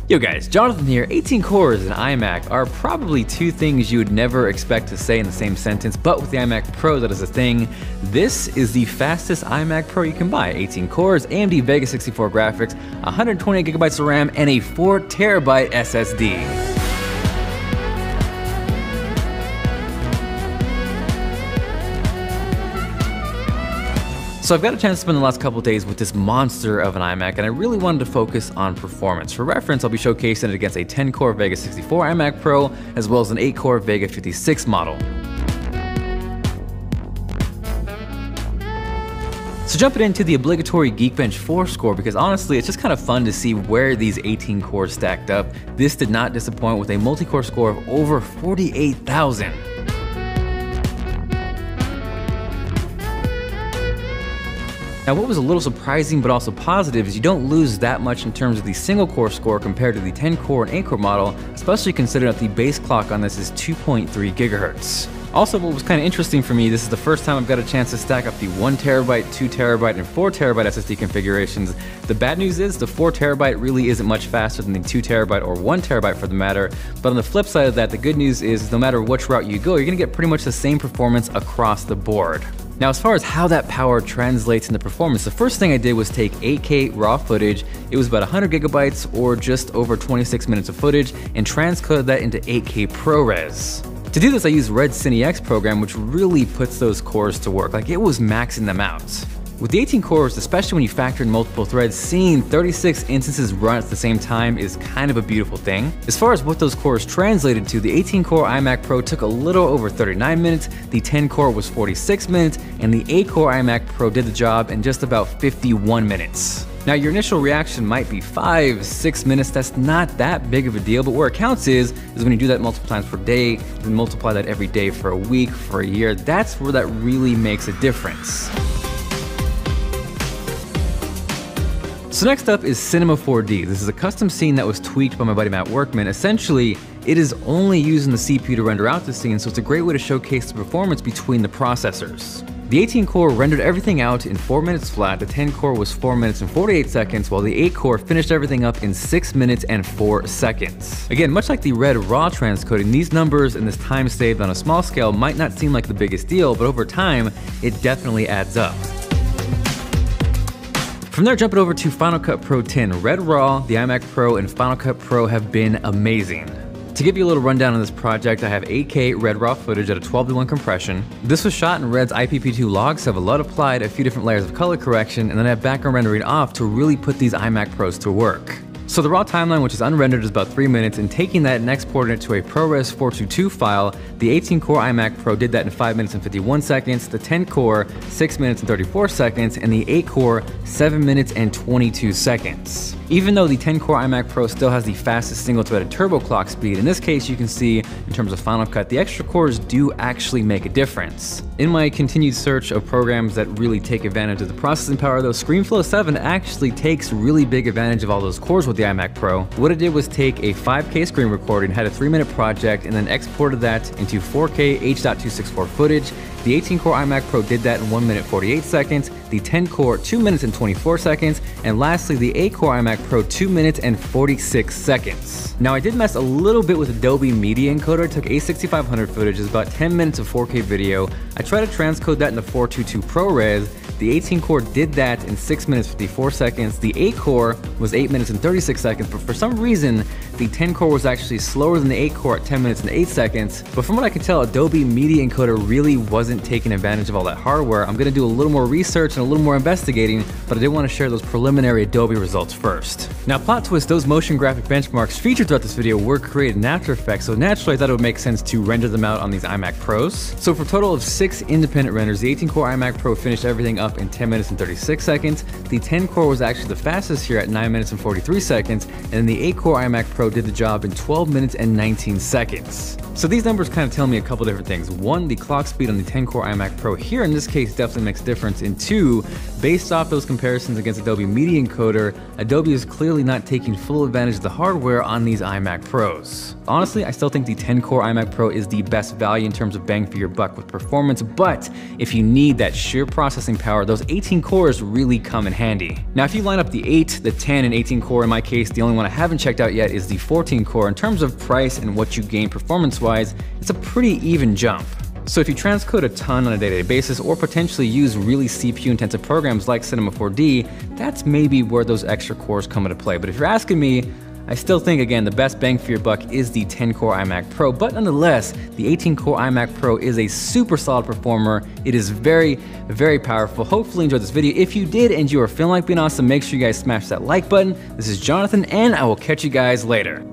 Yo guys, Jonathan here. 18 cores and iMac are probably two things you would never expect to say in the same sentence, but with the iMac Pro that is a thing. This is the fastest iMac Pro you can buy. 18 cores, AMD VEGA 64 graphics, 128 gigabytes of RAM, and a 4 terabyte SSD. So I've got a chance to spend the last couple days with this monster of an iMac, and I really wanted to focus on performance. For reference, I'll be showcasing it against a 10-core VEGA 64 iMac Pro, as well as an 8-core VEGA 56 model. So jumping into the obligatory Geekbench 4 score, because honestly, it's just kind of fun to see where these 18 cores stacked up. This did not disappoint with a multi-core score of over 48,000. Now what was a little surprising but also positive is you don't lose that much in terms of the single core score compared to the 10 core and 8 core model, especially considering that the base clock on this is 2.3 gigahertz. Also, what was kind of interesting for me, this is the first time I've got a chance to stack up the 1 terabyte, 2 terabyte, and 4 terabyte SSD configurations. The bad news is the 4 terabyte really isn't much faster than the 2 terabyte or 1 terabyte for the matter, but on the flip side of that, the good news is no matter which route you go, you're gonna get pretty much the same performance across the board. Now, as far as how that power translates into performance, the first thing I did was take 8K raw footage. It was about 100 gigabytes or just over 26 minutes of footage, and transcoded that into 8K ProRes. To do this, I used Red CineX program, which really puts those cores to work. Like, it was maxing them out. With the 18 cores, especially when you factor in multiple threads, seeing 36 instances run at the same time is kind of a beautiful thing. As far as what those cores translated to, the 18 core iMac Pro took a little over 39 minutes, the 10 core was 46 minutes, and the 8 core iMac Pro did the job in just about 51 minutes. Now your initial reaction might be 5-6 minutes, that's not that big of a deal, but where it counts is when you do that multiple times per day, and multiply that every day for a week, for a year, that's where that really makes a difference. So next up is Cinema 4D. This is a custom scene that was tweaked by my buddy Matt Workman. Essentially, it is only using the CPU to render out the scene, so it's a great way to showcase the performance between the processors. The 18 core rendered everything out in 4 minutes flat, the 10 core was 4 minutes and 48 seconds, while the 8 core finished everything up in 6 minutes and 4 seconds. Again, much like the red raw transcoding, these numbers and this time saved on a small scale might not seem like the biggest deal, but over time, it definitely adds up. From there, jumping over to Final Cut Pro 10. Red Raw, the iMac Pro, and Final Cut Pro have been amazing. To give you a little rundown on this project, I have 8K Red Raw footage at a 12:1 compression. This was shot in Red's IPP2 logs, so I have a lot applied, a few different layers of color correction, and then I have background rendering off to really put these iMac Pros to work. So the raw timeline, which is unrendered, is about 3 minutes, and taking that and exporting it to a ProRes 422 file, the 18 core iMac Pro did that in 5 minutes and 51 seconds, the 10 core 6 minutes and 34 seconds, and the 8 core 7 minutes and 22 seconds. Even though the 10 core iMac Pro still has the fastest single threaded turbo clock speed, in this case you can see in terms of Final Cut, the extra cores do actually make a difference. In my continued search of programs that really take advantage of the processing power though, ScreenFlow 7 actually takes really big advantage of all those cores with the iMac Pro. What it did was take a 5K screen recording, had a 3-minute project, and then exported that into 4K H.264 footage. The 18 core iMac Pro did that in 1 minute 48 seconds, the 10 core 2 minutes and 24 seconds, and lastly the 8 core iMac Pro 2 minutes and 46 seconds. Now I did mess a little bit with Adobe Media Encoder. I took A6500 footage, it's about 10 minutes of 4K video. I tried to transcode that into 422 ProRes. The 18 core did that in 6 minutes 54 seconds. The 8 core was 8 minutes and 36 seconds, but for some reason, the 10 core was actually slower than the 8 core at 10 minutes and 8 seconds. But from what I can tell, Adobe Media Encoder really wasn't taking advantage of all that hardware. I'm gonna do a little more research and a little more investigating, but I did want to share those preliminary Adobe results first. Now, plot twist, those motion graphic benchmarks featured throughout this video were created in After Effects, so naturally I thought it would make sense to render them out on these iMac Pros. So for a total of 6 independent renders, the 18 core iMac Pro finished everything up in 10 minutes and 36 seconds. The 10 core was actually the fastest here at 9 minutes and 43 seconds, and then the 8 core iMac Pro did the job in 12 minutes and 19 seconds. So these numbers kind of tell me a couple different things. One, the clock speed on the 10 core iMac Pro here in this case definitely makes a difference. And two, based off those comparisons against Adobe Media Encoder, Adobe is clearly not taking full advantage of the hardware on these iMac Pros. Honestly, I still think the 10 core iMac Pro is the best value in terms of bang for your buck with performance, but if you need that sheer processing power, those 18 cores really come in handy. Now, if you line up the 8, the 10, and 18 core in my case, the only one I haven't checked out yet is the 14 core. In terms of price and what you gain performance-wise, it's a pretty even jump. So if you transcode a ton on a day-to-day basis or potentially use really CPU-intensive programs like Cinema 4D, that's maybe where those extra cores come into play. But if you're asking me, I still think, again, the best bang for your buck is the 10-core iMac Pro, but nonetheless, the 18-core iMac Pro is a super solid performer. It is very, very powerful. Hopefully you enjoyed this video. If you did and you are feeling like being awesome, make sure you guys smash that like button. This is Jonathan, and I will catch you guys later.